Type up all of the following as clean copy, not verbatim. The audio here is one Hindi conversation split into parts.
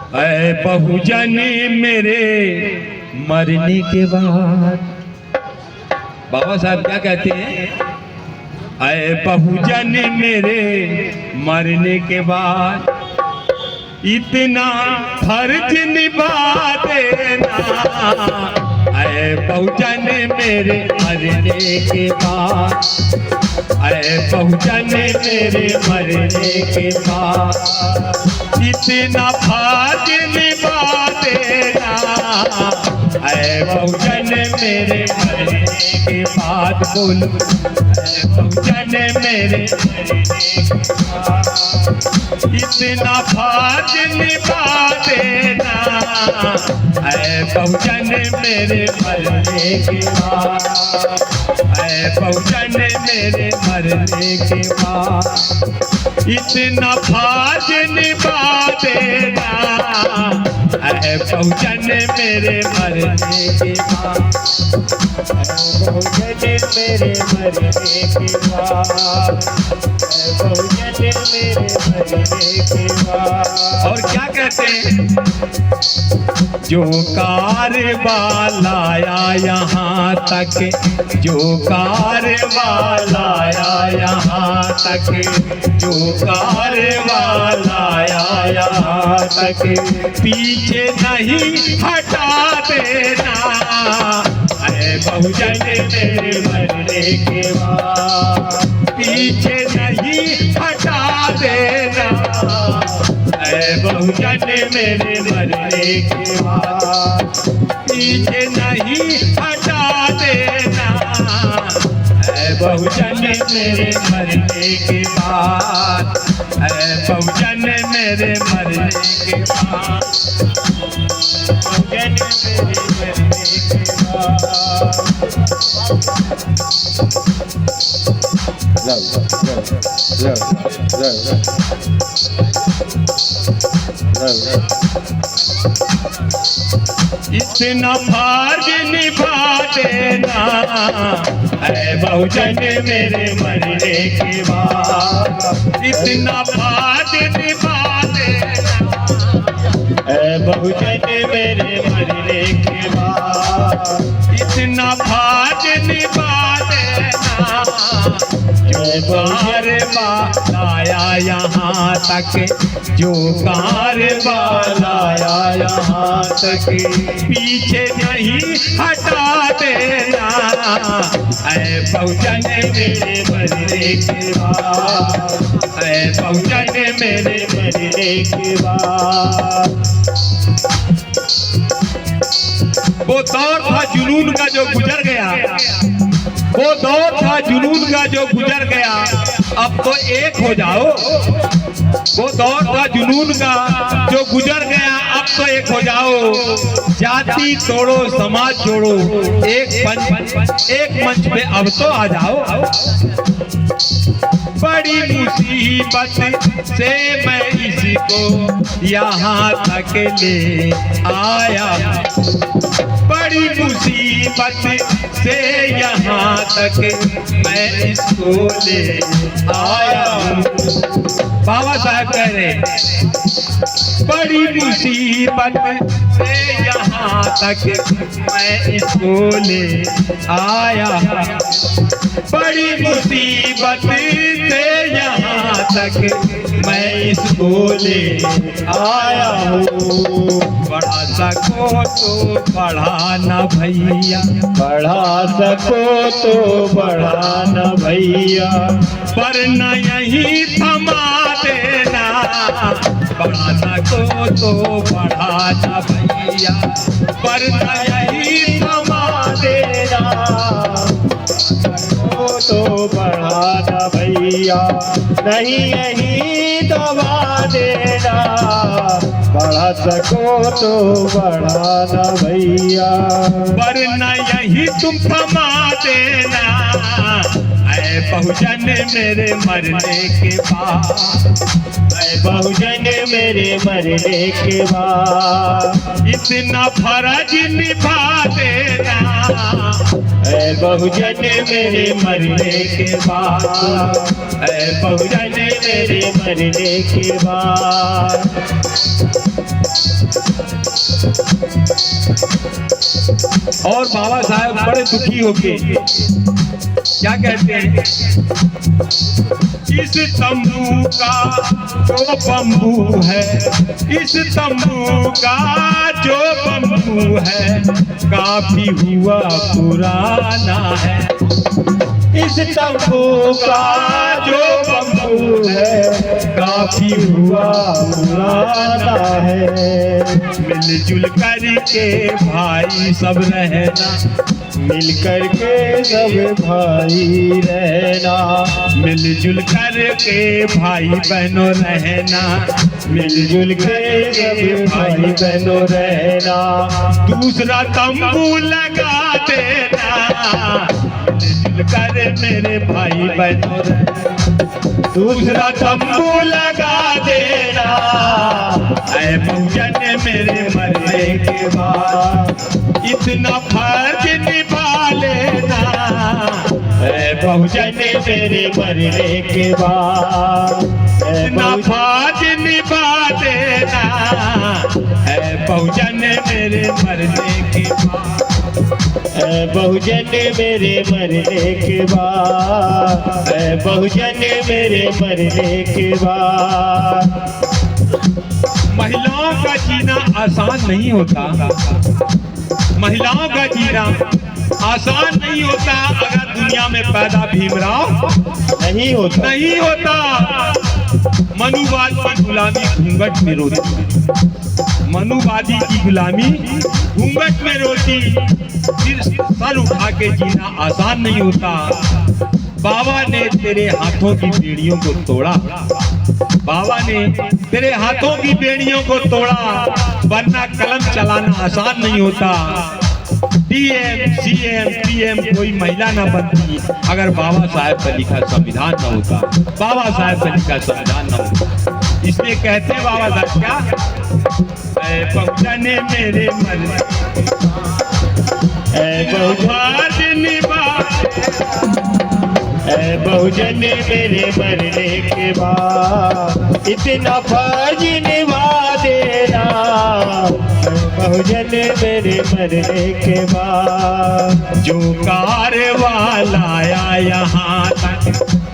ऐ बहुजन मेरे मरने के बाद। बाबा साहब क्या कहते हैं? ऐ बहुजन मेरे मरने के बाद इतना फर्ज निभा देना। ऐ बहुजन मेरे मरने के बाद, ऐ बहुजन मेरे मरने के बाद इतना फर्ज निभा देना। ऐ बहुजन मेरे मरने के बाद, बोलो ऐ बहुजन मेरे मरने के बाद इतना फर्ज निभा देना। ऐ बहुजन मेरे मरने के बाद, ऐ बहुजन मेरे मरने के बाद इतना फर्ज निभा देना। ऐ बहुजन मेरे मरने के बाद, बहुजन मेरे मरने के बाद, बहुजन मेरे मरने के बाद। और क्या कहते हैं? जो कारवां लाया यहाँ तक, जो कारवां लाया यहाँ तक, जो कारवां लाया यहाँ तक पीछे नहीं हटा देना। ऐ बहुजन मेरे मरने के बाद पीछे नहीं हटा देना। ऐ बहुजन मेरे मरने के बाद पीछे नहीं हटा देना। ऐ बहुजन मेरे मरने के बाद, ऐ बहुजन मेरे मरने के बाद, बहुजन मेरे मरने के बाद। इतना फर्ज निभा देना। ऐ बहुजन मेरे मरने के बाद इतना फर्ज निभा देना। ऐ बहुजन मेरे मरने के बाद इतना फर्ज निभा देना। जो कारवां लाया यहाँ तक, जो कारवां लाया यहाँ तक पीछे नहीं हटा देना। ऐ बहुजन मेरे मरने के बाद, ऐ बहुजन मेरे मरने के बाद। वो दौर था जुनून का जो गुजर गया, वो दौर था जुनून का जो गुजर गया, अब तो एक हो जाओ। वो दौर था जुनून का जो गुजर गया, अब तो एक हो जाओ। जाति तोड़ो समाज छोड़ो, एक मंच पे अब तो आ जाओ। बड़ी मुसीबत से मैं इसको यहाँ तक ले आया, बड़ी मुसीबत से यहाँ तक मैं इसको ले आया हूँ। बाबा साहब कह रहे बड़ी मुसीबत से यहाँ तक मैं इसको ले आया हूँ, बड़ी मुसीबत से यहाँ तक मैं इसको ले आया हूँ। बढ़ा सको तो बढ़ाना भैया, बढ़ा सको तो बढ़ाना भैया, पर न यही थमा देना। बढ़ा सको तो बढ़ाना भैया, पर न यही थमा देना। तो बढ़ाना भैया, नहीं यही दबा देना। बढ़ा सको तो बढ़ाना भैया, वरना यही तुम थमा देना। ऐ बहुजन मेरे मरने के बाद, बहुजन मेरे मरने के बाद इतना फर्ज निभा देना। बहुजन मेरे मरने के बाद, बहुजन मेरे मरने के बाद। और बाबा साहब बड़े दुखी होके क्या कहते हैं, इस तंबू का जो बम्बू है, इस तंबू का जो बम्बू है, काफी हुआ पुराना है। इस तंबू का जो बम्बू है, काफी हुआ पुराना है। मिलजुल करके भाई सब रहना, मिल करके सब भाई रहना, मिलजुल करके भाई बहनों रहना, मिलजुल के सब भाई बहनों रहना। दूसरा तंबू लगा देना, मिलजुल कर मेरे भाई बहनों रहना, दूसरा तंबू लगा देना। ऐ बहुजन मेरे मरने के बाद इतना फर्ज निभा लेना। ऐ बहुजन मेरे मरने के बाद, इतना फर्ज निभा देना। ऐ बहुजन मेरे मरने के बाद, बहुजन मेरे मरने के बाद, बहुजन मेरे मरने के बाद। महिलाओं का जीना आसान नहीं होता, महिलाओं का जीना आसान नहीं होता अगर दुनिया में पैदा भीमराव नहीं होता, नहीं होता। मनुवाद की गुलामी घूंघट में रोती, मनुवादी की गुलामी घूंघट में रोती, फिर सर उठा के जीना आसान नहीं होता। बाबा ने तेरे हाथों की बेड़ियों को तोड़ा, बाबा ने तेरे हाथों की बेड़ियों को तोड़ा, वरना कलम चलाना आसान नहीं होता। डीएम सीएम पीएम कोई महिला ना बनती अगर बाबा साहब का लिखा संविधान न होता, बाबा साहब का लिखा संविधान न होता। इसलिए कहते हैं बाबा साहब क्या, बहुजन मेरे मरने, बहुजन बहुजन मेरे मरने के बाद इतना फर्ज निभा देना। बहुजन मेरे मरने के बाद जो कारवाला आया यहाँ तक,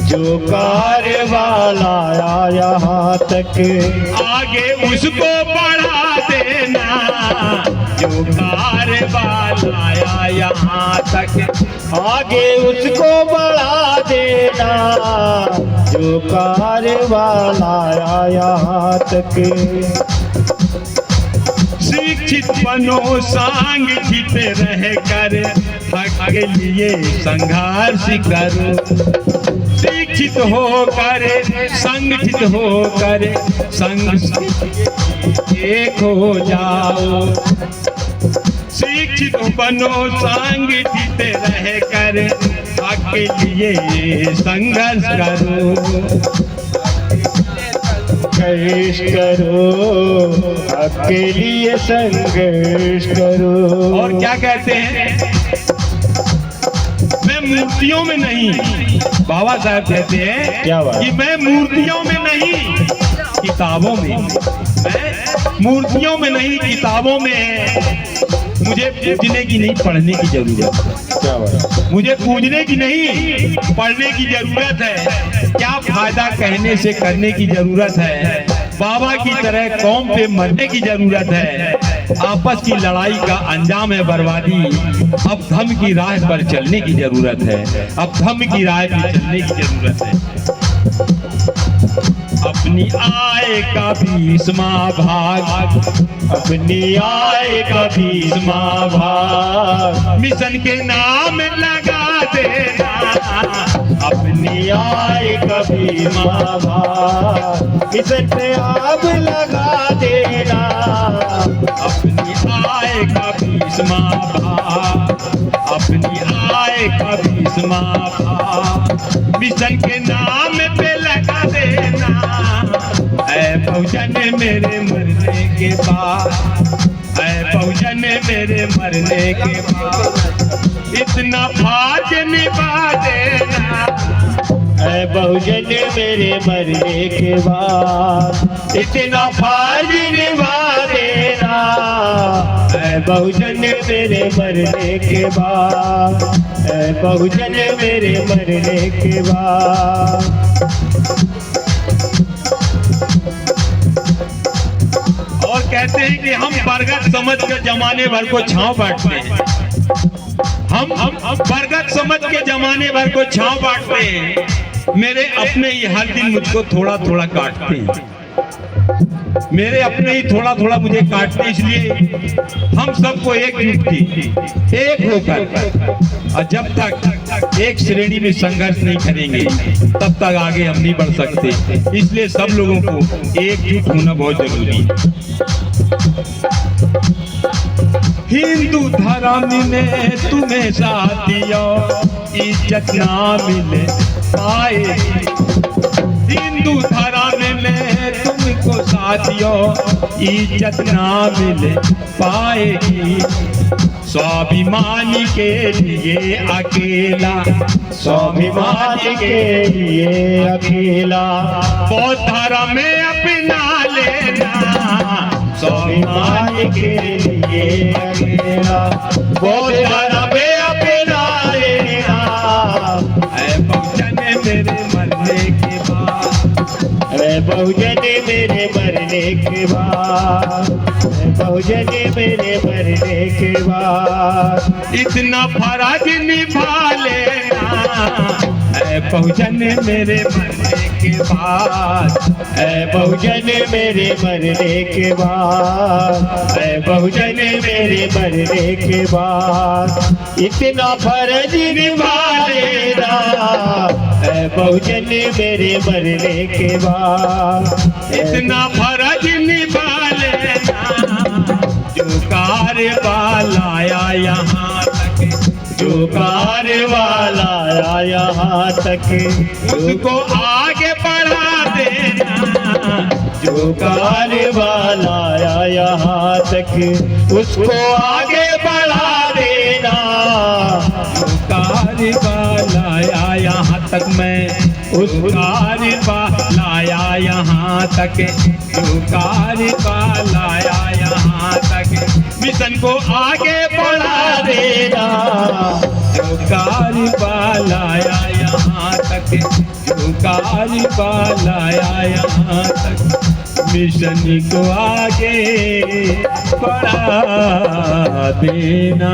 जो कारवाला आया यहाँ तक, आगे उसको बढ़ा देना। जो कारवाला आया यहाँ तक, आगे उसको बढ़ा देना। जो कारवाला आया यहाँ तक। शिक्षित बनो सांगठित रह कर हक के लिए संघर्ष करो, शिक्षित होकर संगठित होकर संग एक हो जाओ। शिक्षित बनो संगठित रह कर हक के लिए संघर्ष करो, संघर्ष करो, हक के लिए संघर्ष करो। और क्या कहते हैं, मैं मूर्तियों में नहीं, बाबा साहब कहते हैं क्या बात? कि मैं मूर्तियों में नहीं किताबों में, मैं मूर्तियों में नहीं किताबों में है। मुझे पूजने की नहीं पढ़ने की जरूरत, क्या बात? मुझे पूजने की नहीं पढ़ने की जरूरत है। क्या फायदा कहने से करने की जरूरत है, बाबा की तरह कौम पे मरने की जरूरत है। आपस की लड़ाई का अंजाम है बर्बादी, अब धर्म की राह पर चलने की जरूरत है, अब धर्म की राह पर चलने की जरूरत है। अपनी आय का 20वां भाग, अपनी आय का 20वां भाग मिशन के नाम लगा देना। अपनी आय का 20वां भाग मिशन पे आप लगा देना। अपनी आय का 20वां भाग, अपनी आय का 20वां भाग मिशन के नाम पे लगा देना, ऐ बहुजन मेरे मरने के बाद, ऐ बहुजन मेरे मरने के बाद इतना फर्ज निभा देना, ऐ बहुजन मेरे मरने के बाद इतना फर्ज निभा देना, ऐ बहुजन मेरे मरने के बाद, ऐ बहुजन मेरे मरने के बाद। और कहते हैं कि हम बरगद समझ के जमाने भर को छांव बांटते हैं, हम बरगद समझ के जमाने भर को छांव बांटते हैं, मेरे अपने ही हर दिन मुझको थोड़ा थोड़ा काटते हैं, मेरे अपने ही थोड़ा थोड़ा मुझे काटते, इसलिए हम सबको एकजुट थी, एक होकर, और जब तक एक श्रेणी में संघर्ष नहीं करेंगे तब तक आगे हम नहीं बढ़ सकते। इसलिए सब लोगों को एकजुट होना बहुत जरूरी है। हिंदू धर्म में तुम्हें साथियों इज्जत ना मिले पाएगी, हिंदू धर्म में तुमको साथियों इज्जत ना मिले पाएगी, स्वाभिमान के लिए अकेला, स्वाभिमान के लिए अकेला बौद्ध धर्म में अपना लेना, स्वाभिमान के लिए अकेला बौद्ध धर्म में अपना लेना, ऐ बहुजन मेरे मरने के बाद, ऐ बहुजन मेरे मरने के बाद, ऐ बहुजन मेरे मरने के बाद इतना फर्ज निभा लेना, ऐ बहुजन मेरे मरने के बाद, ऐ बहुजन मेरे मरने के बाद, ऐ बहुजन मेरे मरने के बाद इतना फर्ज निभा लेना, ऐ बहुजन मेरे मरने के बाद इतना फर्ज निभा लेना, जो कारवां लाया यहाँ तक, जो कारवां आया यहाँ तक उसको आगे बढ़ा देना, जो कारवां आया यहाँ तक उसको आगे बढ़ा देना, जो कारवां लाया यहाँ तक, मैं उस कारवां लाया यहाँ तक, जो कारवां लाया यहाँ तक मिशन को आगे बढ़ा देना, जो कारवां लाया यहाँ तक, जो कारवां लाया यहाँ तक मिशन को आगे बढ़ा देना।